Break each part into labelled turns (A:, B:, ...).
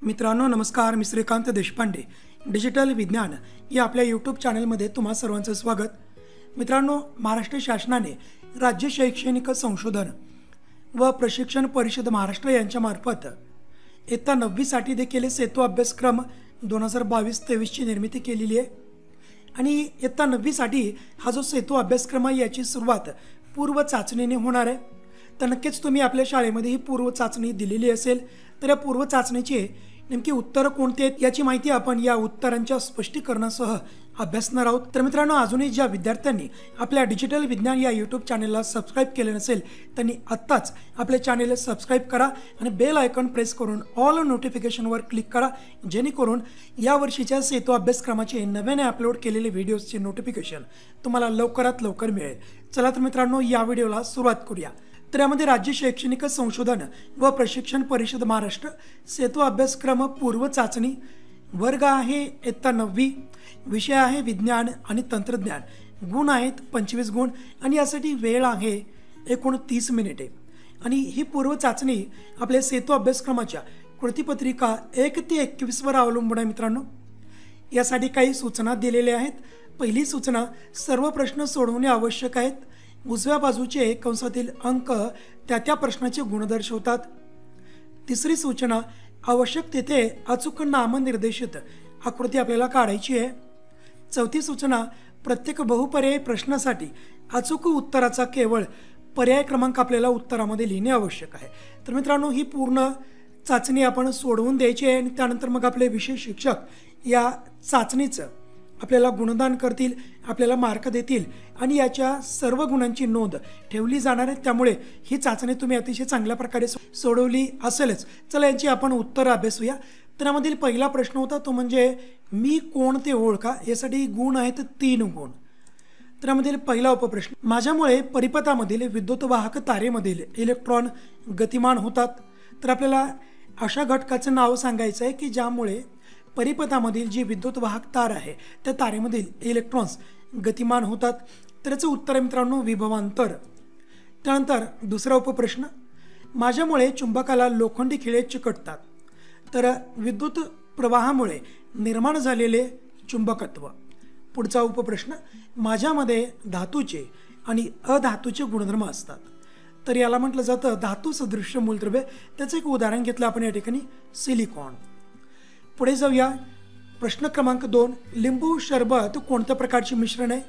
A: मित्रांनो नमस्कार, मी श्रीकांत देशपांडे. डिजिटल विज्ञान या आपल्या यूट्यूब चॅनलमध्ये तुम्हा सर्वांचं स्वागत. मित्रांनो, महाराष्ट्र शासनाने राज्य शैक्षणिक संशोधन व प्रशिक्षण परिषद महाराष्ट्र यांच्यामार्फत इयत्ता 9वीसाठी देखील सेतू अभ्यासक्रम 2022-23ची निर्मिती केलेली आहे. आणि इयत्ता 9वीसाठी हा जो सेतू अभ्यासक्रम आहे याची सुरुवात पूर्व चाचणीने होणार आहे. तर नक्कीच तुम्ही आपल्या शाळेमध्ये ही पूर्व चाचणी दिलेली असेल. तर या पूर्व चाचणीची नेमकी उत्तरं कोणती आहेत याची माहिती आपण या उत्तरांच्या स्पष्टीकरणासह अभ्यासणार आहोत. तर मित्रांनो, अजूनही ज्या विद्यार्थ्यांनी आपल्या डिजिटल विज्ञान या यूट्यूब चॅनलला सबस्क्राईब केले नसेल त्यांनी आत्ताच आपल्या चॅनलला सबस्क्राईब करा आणि बेल आयकॉन प्रेस करून ऑल नोटिफिकेशनवर क्लिक करा, जेणेकरून यावर्षीच्या सेतू अभ्यासक्रमाचे नव्याने अपलोड केलेले व्हिडिओजचे नोटिफिकेशन तुम्हाला लवकरात लवकर मिळेल. चला तर मित्रांनो, या व्हिडिओला सुरुवात करूया. तर यामध्ये राज्य शैक्षणिक संशोधन व प्रशिक्षण परिषद महाराष्ट्र सेतू अभ्यासक्रम पूर्व चाचणी, वर्ग आहे इयत्ता 9वी, विषय आहे विज्ञान आणि तंत्रज्ञान, गुण आहेत 25 गुण आणि यासाठी वेळ आहे एकूण 30 मिनिटे. आणि ही पूर्व चाचणी आपल्या सेतू अभ्यासक्रमाच्या कृतीपत्रिका 1 ते 21 वर अवलंबून आहे. मित्रांनो, यासाठी काही सूचना दिलेल्या आहेत. पहिली सूचना, सर्व प्रश्न सोडवणे आवश्यक आहेत. उजव्या बाजूचे कंसातील अंक त्या प्रश्नाचे गुण दर्शवतात. तिसरी सूचना, आवश्यक तेथे अचूक नामनिर्देशित आकृती आपल्याला काढायची आहे. चौथी सूचना, प्रत्येक बहुपर्यायी प्रश्नासाठी अचूक उत्तराचा केवळ पर्याय क्रमांक आपल्याला उत्तरामध्ये लिहिणे आवश्यक आहे. तर मित्रांनो, ही पूर्ण चाचणी आपण सोडवून द्यायची आहे आणि त्यानंतर मग आपले विषय शिक्षक या चाचणीचं आपल्याला गुणदान करतील, आपल्याला मार्क देतील आणि याच्या सर्व गुणांची नोंद ठेवली जाणार आहे. त्यामुळे ही चाचणी तुम्ही अतिशय चांगल्या प्रकारे सोडवली असेलच. चला, यांची आपण उत्तर अभ्यासूया. तर यामधील पहिला प्रश्न होता तो म्हणजे मी कोण ते ओळखा. यासाठी गुण आहेत 3 गुण. तर यामधील पहिला उपप्रश्न, माझ्यामुळे परिपथामधील विद्युतवाहक तारेमधील इलेक्ट्रॉन गतिमान होतात. तर आपल्याला अशा घटकाचं नाव सांगायचं आहे की ज्यामुळे परिपथामधील जी विद्युतवाहक तार आहे त्या तारेमधील इलेक्ट्रॉन्स गतिमान होतात. तर याचं उत्तर आहे मित्रांनो विभवांतर. त्यानंतर दुसरा उपप्रश्न, माझ्यामुळे चुंबकाला लोखंडी खिळे चिकटतात. तर विद्युत प्रवाहामुळे निर्माण झालेले चुंबकत्व. पुढचा उपप्रश्न, माझ्यामध्ये धातूचे आणि अधातूचे गुणधर्म असतात. तर याला म्हटलं जातं धातू सदृश्य मूलद्रव्य. त्याचं एक उदाहरण घेतलं आपण या ठिकाणी, सिलिकॉन. पुढे जाऊया. प्रश्न क्रमांक 2, लिंबू सरबत कोणत्या प्रकारचे मिश्रण आहे,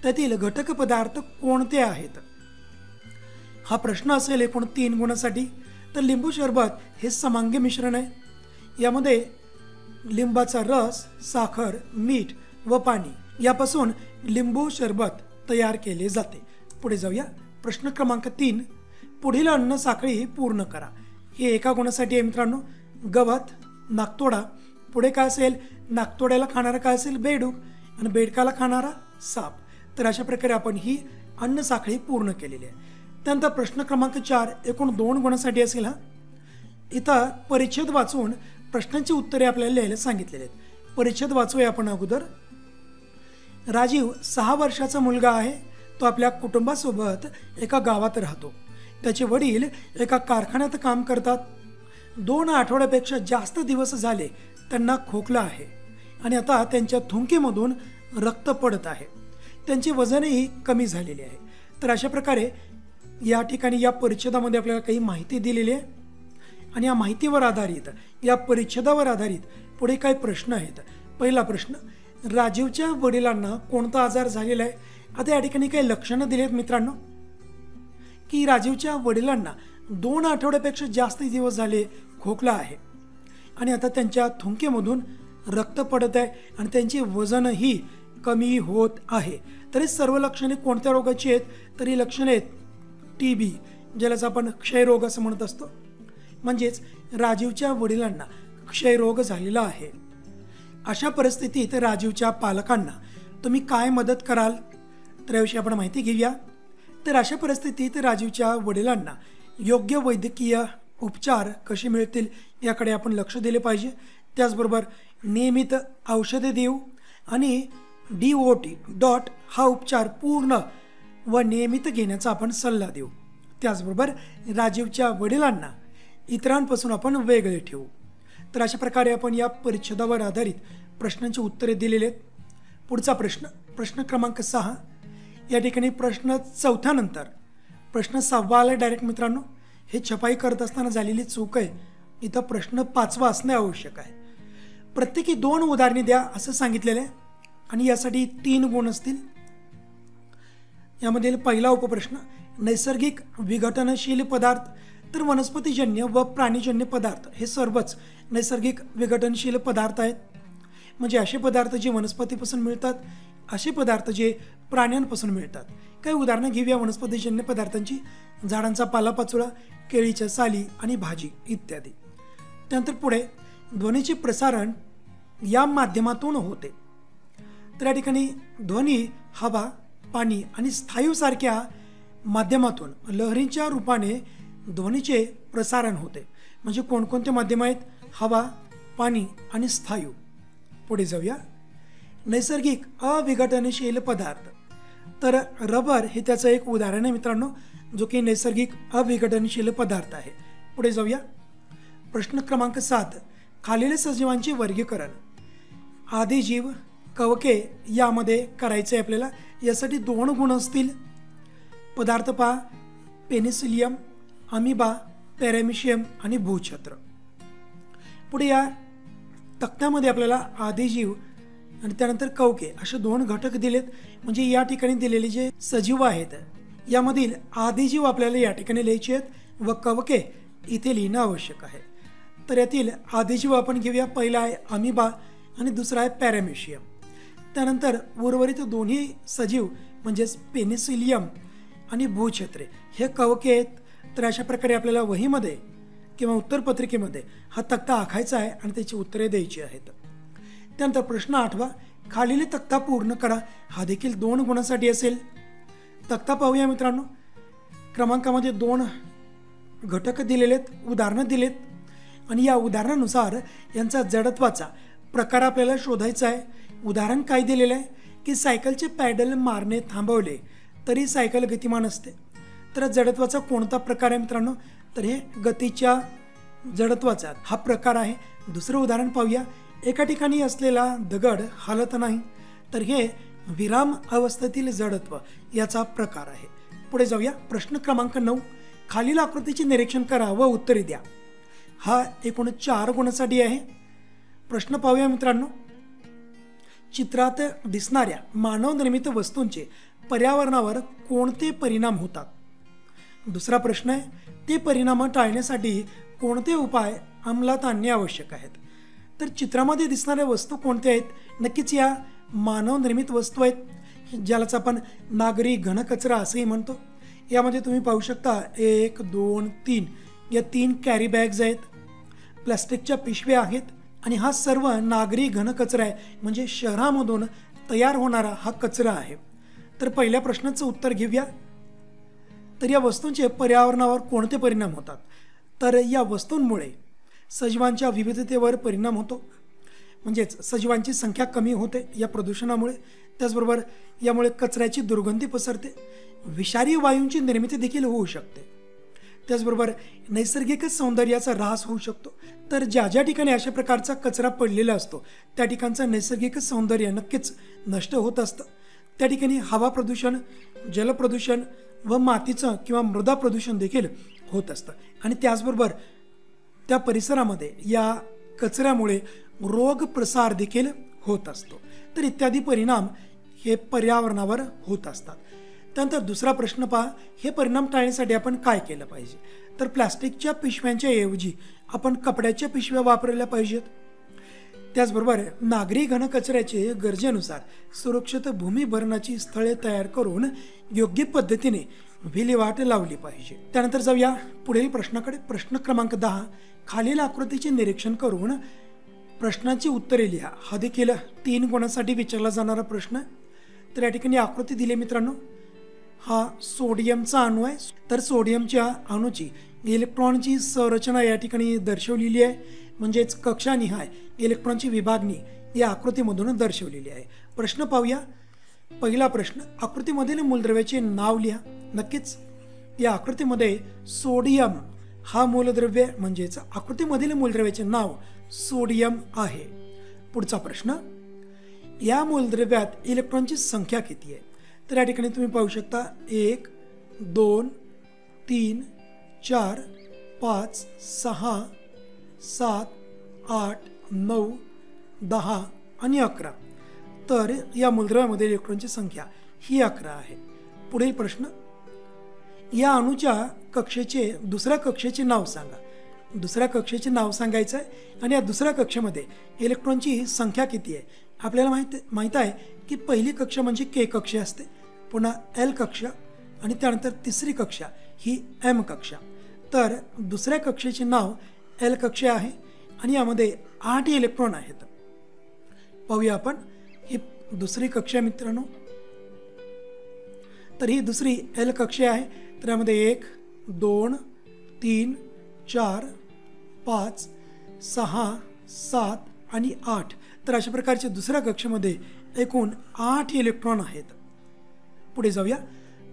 A: त्यातील घटक पदार्थ कोणते आहेत. हा प्रश्न असेल एकूण 3 गुणासाठी. तर लिंबू सरबत हे समांगी मिश्रण आहे. यामध्ये लिंबाचा रस, साखर, मीठ व पाणी यापासून लिंबू सरबत तयार केले जाते. पुढे जाऊया. प्रश्न क्रमांक 3, पुढील अन्न साखळी पूर्ण करा. हे एका गुणासाठी आहे मित्रांनो. गवत, नाकतोडा. पुढे काय असेल, नाकतोड्याला खाणारा काय असेल, बेडूक, आणि बेडकाला खाणारा साप. तर अशा प्रकारे आपण ही अन्न साखळी पूर्ण केलेली आहे. त्यानंतर प्रश्न क्रमांक 4 एकूण 2 गुणासाठी असेल. इथं परिच्छेद वाचून प्रश्नांची उत्तरे आपल्याला लिहायला सांगितलेली आहेत. परिच्छेद वाचूया आपण अगोदर. राजीव 6 वर्षाचा मुलगा आहे. तो आपल्या कुटुंबासोबत एका गावात राहतो. त्याचे वडील एका कारखान्यात काम करतात. 2 आठवड्यापेक्षा जास्त दिवस झाले त्यांना खोकला आहे आणि आता त्यांच्या थुंकीमधून रक्त पडत आहे. त्यांचे वजनही कमी झालेले आहे. तर अशा प्रकारे या ठिकाणी या परिच्छेदामध्ये आपल्याला काही माहिती दिलेली आहे आणि या माहितीवर आधारित, या परिच्छेदावर आधारित पुढे काही प्रश्न आहेत. पहिला प्रश्न, राजीवच्या वडिलांना कोणता आजार झालेला आहे. आता या ठिकाणी काही लक्षणं दिली आहेत मित्रांनो की राजीवच्या वडिलांना 2 आठवड्यापेक्षा जास्त दिवस झाले खोकला आहे आणि आता त्यांच्या थुंकीमधून रक्त पडत आहे आणि त्यांचे वजनही कमी होत आहे. तर हे सर्व लक्षणे कोणत्या रोगाची आहेत. तर ही लक्षणे आहेत TB, ज्यालाच आपण क्षयरोग असं म्हणत असतो. म्हणजेच राजीवच्या वडिलांना क्षयरोग झालेला आहे. अशा परिस्थितीत राजीवच्या पालकांना तुम्ही काय मदत कराल, तर याविषयी आपण माहिती घेऊया. तर अशा परिस्थितीत राजीवच्या वडिलांना योग्य वैद्यकीय उपचार कसे मिळतील याकडे आपण लक्ष दिले पाहिजे. त्याचबरोबर नियमित औषधे देऊ आणि DOT हा उपचार पूर्ण व नियमित घेण्याचा आपण सल्ला देऊ. त्याचबरोबर राजीवच्या वडिलांना इतरांपासून आपण वेगळे ठेवू. तर अशा प्रकारे आपण या परिच्छेदावर आधारित प्रश्नांची उत्तरे दिलेली आहेत. पुढचा प्रश्न क्रमांक 6. या ठिकाणी प्रश्न 4थ्या नंतर प्रश्न 6वा आला डायरेक्ट मित्रांनो. हे छपाई करत असताना झालेली चूक आहे. इथं प्रश्न 5वा असणे आवश्यक आहे. प्रत्येकी 2 उदाहरणे द्या असं सांगितलेलं आहे आणि यासाठी 3 गुण असतील. यामधील पहिला उपप्रश्न, नैसर्गिक विघटनशील पदार्थ. तर वनस्पतीजन्य व प्राणीजन्य पदार्थ हे सर्वच नैसर्गिक विघटनशील पदार्थ आहेत. म्हणजे असे पदार्थ जे वनस्पतीपासून मिळतात, असे पदार्थ जे प्राण्यांपासून मिळतात. काही उदाहरणं घेऊया वनस्पतीजन्य पदार्थांची. झाडांचा पालापाचोळा, केळीच्या साली आणि भाजी इत्यादी. त्यानंतर पुढे ध्वनीचे प्रसारण या माध्यमातून होते. तर या ठिकाणी ध्वनी हवा, पाणी आणि स्थायूसारख्या माध्यमातून लहरींच्या रूपाने ध्वनीचे प्रसारण होते. म्हणजे कोणकोणते माध्यम आहेत? हवा, पाणी आणि स्थायू. पुढे जाऊया. नैसर्गिक अविघटनशील पदार्थ. तर रबर हे त्याचं एक उदाहरण आहे मित्रांनो, जो की नैसर्गिक अविघटनशील पदार्थ आहे. पुढे जाऊया. प्रश्न क्रमांक 7. खालील सजीवांचे वर्गीकरण. आदिजीव, कवके यामध्ये करायचे आपल्याला. यासाठी 2 गुण असतील. पदार्थ पहा, पेनिसिलियम, अमिबा, पॅरामिशियम आणि भूछत्र. पुढे या तक्त्यामध्ये आपल्याला आदिजीव आणि त्यानंतर कवके असे 2 घटक दिलेत. म्हणजे या ठिकाणी दिलेले जे सजीव आहेत यामधील आदिजीव आपल्याला या ठिकाणी लिहायचे आहेत व कवके इथे लिहिणं आवश्यक आहे. तर यातील आदिजीव आपण घेऊया. पहिला आहे अमिबा आणि दुसरा आहे पॅरामिशियम. त्यानंतर उर्वरित दोन्ही सजीव म्हणजेच पेनिसिलियम आणि भूछत्रे हे कवके आहेत. तर अशा प्रकारे आपल्याला वहीमध्ये किंवा उत्तरपत्रिकेमध्ये हा तक्ता आखायचा आहे आणि त्याची उत्तरे द्यायची आहेत. त्यानंतर प्रश्न 8वा. खालील तक्ता पूर्ण करा. हा देखील 2 गुणांसाठी असेल. तक्ता पाहूया मित्रांनो. क्रमांकामध्ये 2 घटक दिलेले आहेत, उदाहरणं दिलेत आणि या उदाहरणानुसार यांचा जडत्वाचा प्रकार आपल्याला शोधायचा आहे. उदाहरण काय दिलेलं आहे की सायकलचे पॅडल मारणे थांबवले तरी सायकल गतिमान असते. तर जडत्वाचा कोणता प्रकार आहे मित्रांनो? तर हे गतीच्या जडत्वाचा हा प्रकार आहे. दुसरं उदाहरण पाहूया. एका ठिकाणी असलेला दगड हालत नाही, तर हे विराम अवस्थेतील जडत्व याचा प्रकार आहे. पुढे जाऊया. प्रश्न क्रमांक 9. खालील आकृतीचे निरीक्षण करा व उत्तरे द्या. हा एकूण 4 गुणांसाठी आहे. प्रश्न पाहूया मित्रांनो. चित्रात दिसणाऱ्या मानवनिर्मित वस्तूंचे पर्यावरणावर कोणते परिणाम होतात? दुसरा प्रश्न आहे, ते परिणाम टाळण्यासाठी कोणते उपाय अंमलात आणणे आवश्यक आहेत? तर चित्रामध्ये दिसणाऱ्या वस्तू कोणत्या आहेत? नक्कीच या मानवनिर्मित वस्तू आहेत, ज्यालाच आपण नागरी घनकचरा असंही म्हणतो. यामध्ये तुम्ही पाहू शकता 1, 2, 3 या 3 कॅरी बॅग्स आहेत, प्लास्टिकच्या पिशव्या आहेत आणि हा सर्व नागरी घनकचरा आहे. म्हणजे शहरामधून तयार होणारा हा कचरा आहे. तर पहिल्या प्रश्नाचं उत्तर घेऊया. तर या वस्तूंचे पर्यावरणावर कोणते परिणाम होतात? तर या वस्तूंमुळे सजीवांच्या विविधतेवर परिणाम होतो. म्हणजेच सजीवांची संख्या कमी होते या प्रदूषणामुळे. त्याचबरोबर यामुळे कचऱ्याची दुर्गंधी पसरते, विषारी वायूंची निर्मिती देखील होऊ शकते. त्याचबरोबर नैसर्गिक सौंदर्याचा ह्रास होऊ शकतो. तर ज्या ज्या ठिकाणी अशा प्रकारचा कचरा पडलेला असतो त्या ठिकाणचं नैसर्गिक सौंदर्य नक्कीच नष्ट होत असतं. त्या ठिकाणी हवा प्रदूषण, जलप्रदूषण व मातीचं किंवा मृदा प्रदूषण देखील होत असतं. आणि त्याचबरोबर त्या परिसरामध्ये या कचऱ्यामुळे रोग प्रसार देखील होत असतो. तर इत्यादी परिणाम हे पर्यावरणावर होत असतात. त्यानंतर दुसरा प्रश्न पहा, हे परिणाम टाळण्यासाठी आपण काय केलं पाहिजे? तर प्लास्टिकच्या पिशव्यांच्या ऐवजी आपण कपड्याच्या पिशव्या वापरल्या पाहिजेत. त्याचबरोबर नागरी घनकचऱ्याचे गरजेनुसार सुरक्षित भूमिभरणाची स्थळे तयार करून योग्य पद्धतीने विल्हेवाट लावली पाहिजे. त्यानंतर जाऊया पुढील प्रश्नाकडे. प्रश्न क्रमांक 10. खालील आकृतीचे निरीक्षण करून प्रश्नाची उत्तरे लिहा. हा देखील 3 गुणांसाठी विचारला जाणारा प्रश्न. तर या ठिकाणी आकृती दिली मित्रांनो. हा सोडियमचा अणू आहे. तर सोडियमच्या अणूची इलेक्ट्रॉनची संरचना या ठिकाणी दर्शवलेली आहे. म्हणजेच कक्षानिहाय इलेक्ट्रॉनची विभागणी या आकृतीमधून दर्शवलेली आहे. प्रश्न पाहूया. पहिला प्रश्न, आकृतीमधील मूलद्रव्याचे नाव लिहा. नक्कीच या आकृतीमध्ये सोडियम हा मूलद्रव्य, म्हणजेच आकृतीमधील मूलद्रव्याचे नाव सोडियम आहे। पुढचा प्रश्न, या मूलद्रव्यात इलेक्ट्रॉनची संख्या किती आहे? तर या ठिकाणी तुम्ही पाहू शकता 1 2 3 4 5 6 7 8 9 10 आणि 11। तर या मूलद्रव्यामध्ये इलेक्ट्रॉनची संख्या ही 11 आहे। पुढील प्रश्न, या अणूच्या कक्षेचे दुसऱ्या कक्षेचे नाव सांगा। दुसऱ्या कक्षेचे नाव सांगायचं आहे आणि या दुसऱ्या कक्षेमध्ये इलेक्ट्रॉनची संख्या किती आहे? आपल्याला माहित आहे की पहिली कक्षा म्हणजे के कक्षा असते, पुन्हा एल कक्षा आणि त्यानंतर तिसरी कक्षा ही एम कक्षा। तर दुसऱ्या कक्षेचे नाव एल कक्षा आहे आणि यामध्ये 8 इलेक्ट्रॉन आहेत। पाहूया आपण ही दुसरी कक्षा मित्रांनो। तर ही दुसरी एल कक्षा आहे। तर यामध्ये 1 2 3 4 5 6 7 आणि 8। तर अशा प्रकारचे दुसऱ्या कक्षेमध्ये एकूण 8 इलेक्ट्रॉन आहेत। पुढे जाऊया।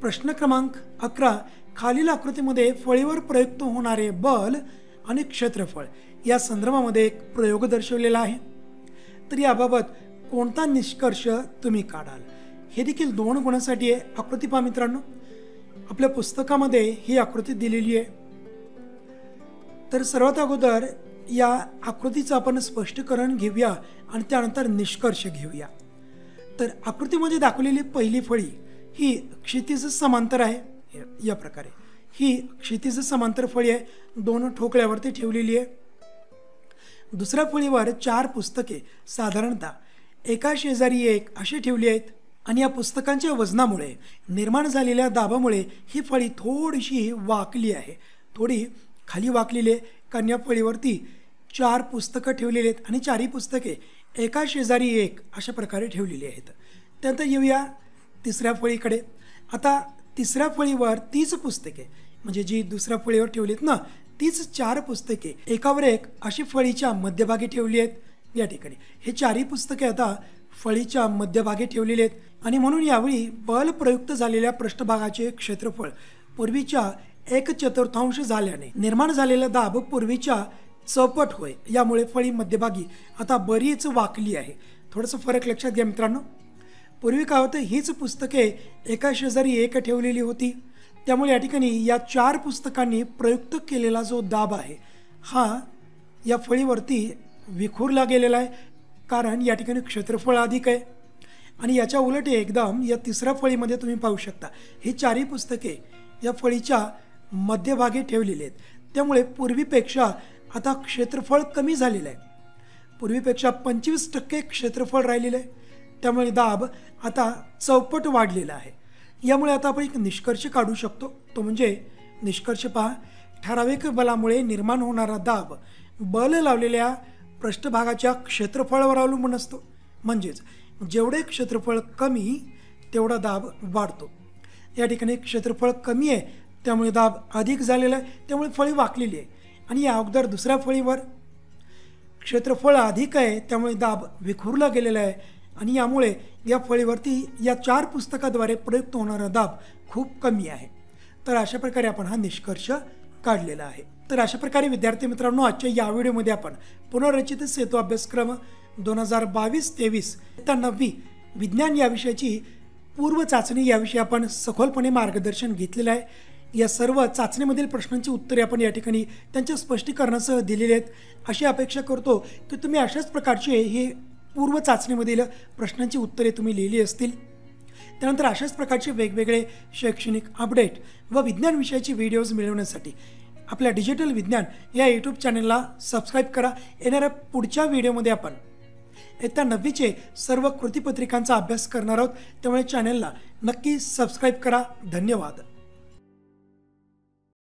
A: प्रश्न क्रमांक 11, खालील आकृतीमध्ये फळीवर प्रयुक्त होणारे बल आणि क्षेत्रफळ या संदर्भामध्ये एक प्रयोग दर्शवलेला आहे। तर याबाबत कोणता निष्कर्ष तुम्ही काढाल? हे देखील 2 गुणांसाठी आहे। आकृती पहा मित्रांनो, आपल्या पुस्तकामध्ये ही आकृती दिलेली आहे। तर सर्वात अगोदर या आकृतीचं आपण स्पष्टीकरण घेऊया आणि त्यानंतर निष्कर्ष घेऊया। तर आकृतीमध्ये दाखवलेली पहिली फळी ही क्षितिज समांतर आहे। या प्रकारे ही क्षितिज समांतर फळी आहे, 2 ठोकळ्यावरती ठेवलेली आहे। दुसऱ्या फळीवर 4 पुस्तके साधारणतः एका शेजारी एक अशी ठेवली आहेत आणि या पुस्तकांच्या वजनामुळे निर्माण झालेल्या दाबामुळे ही फळी थोडीशी वाकली आहे, थोडी खाली वाकलेली आहे, कारण या फळीवरती 4 पुस्तकं ठेवलेली आहेत आणि 4ही पुस्तके एका शेजारी एक अशा प्रकारे ठेवलेली आहेत। त्यानंतर येऊया तिसऱ्या फळीकडे। आता तिसऱ्या फळीवर तीच पुस्तके म्हणजे जी दुसऱ्या फळीवर ठेवलीत ना, तीच 4 पुस्तके एकावर एक अशी फळीच्या मध्यभागी ठेवली आहेत। या ठिकाणी हे 4ही पुस्तके आता फळीच्या मध्यभागी ठेवलेली आहेत आणि म्हणून यावेळी बल प्रयुक्त झालेल्या पृष्ठभागाचे क्षेत्रफळ पूर्वीच्या 1/4 झाल्याने निर्माण झालेला दाब पूर्वीच्या चौपट होय। यामुळे फळी मध्यभागी आता बरीच वाकली आहे। थोडंसं फरक लक्षात घ्या मित्रांनो। पूर्वी काय होतं, हीच पुस्तके एका शेजारी एक ठेवलेली होती, त्यामुळे या ठिकाणी या 4 पुस्तकांनी प्रयुक्त केलेला जो दाब आहे हा या फळीवरती विखुरला गेलेला आहे, कारण या ठिकाणी क्षेत्रफळ अधिक आहे। आणि याच्या उलट एकदम या तिसऱ्या फळीमध्ये तुम्ही पाहू शकता ही 4ही पुस्तके या फळीच्या मध्यभागी ठेवलेली आहेत, त्यामुळे पूर्वीपेक्षा आता क्षेत्रफळ कमी झालेलं आहे। पूर्वीपेक्षा 25% क्षेत्रफळ राहिलेलं आहे, त्यामुळे दाब आता चौपट वाढलेला आहे। यामुळे आता आपण एक निष्कर्ष काढू शकतो, तो म्हणजे निष्कर्ष पहा, ठराविक बलामुळे निर्माण होणारा दाब बल लावलेल्या पृष्ठभागाच्या क्षेत्रफळावर अवलंबून असतो। म्हणजेच जेवढे क्षेत्रफळ कमी तेवढा दाब वाढतो। या ठिकाणी क्षेत्रफळ कमी आहे त्यामुळे दाब अधिक झालेला आहे, त्यामुळे फळी वाकलेली आहे। आणि या अगोदर दुसऱ्या फळीवर क्षेत्रफळ अधिक आहे त्यामुळे दाब विखुरला गेलेला आहे आणि यामुळे या फळीवरती या 4 पुस्तकाद्वारे प्रयुक्त होणारा दाब खूप कमी आहे। तर अशा प्रकारे आपण हा निष्कर्ष काढलेला आहे। तर अशा प्रकारे विद्यार्थी मित्रांनो, आजच्या या व्हिडिओमध्ये आपण पुनर्रचित सेतू अभ्यासक्रम 2022-23 इयत्ता 9वी विज्ञान या विषयाची पूर्व चाचणी याविषयी आपण सखोलपणे मार्गदर्शन घेतलेलं आहे। या सर्व चाचणीमधील प्रश्नांची उत्तरे आपण या ठिकाणी त्यांच्या स्पष्टीकरणासह दिलेली आहेत। अशी अपेक्षा करतो की तुम्ही अशाच प्रकारचे हे पूर्व चाचणीमधील प्रश्नांची उत्तरे तुम्ही लिहिली असतील। त्यानंतर अशाच प्रकारचे वेगवेगळे शैक्षणिक अपडेट व विज्ञान विषयाची व्हिडिओज मिळवण्यासाठी आपल्या डिजिटल विज्ञान या यूट्यूब चॅनलला सबस्क्राईब करा। येणाऱ्या पुढच्या व्हिडिओमध्ये आपण इयत्ता 9वीचे सर्व कृतीपत्रिकांचा अभ्यास करणार आहोत, त्यामुळे चॅनलला नक्की सबस्क्राईब करा। धन्यवाद।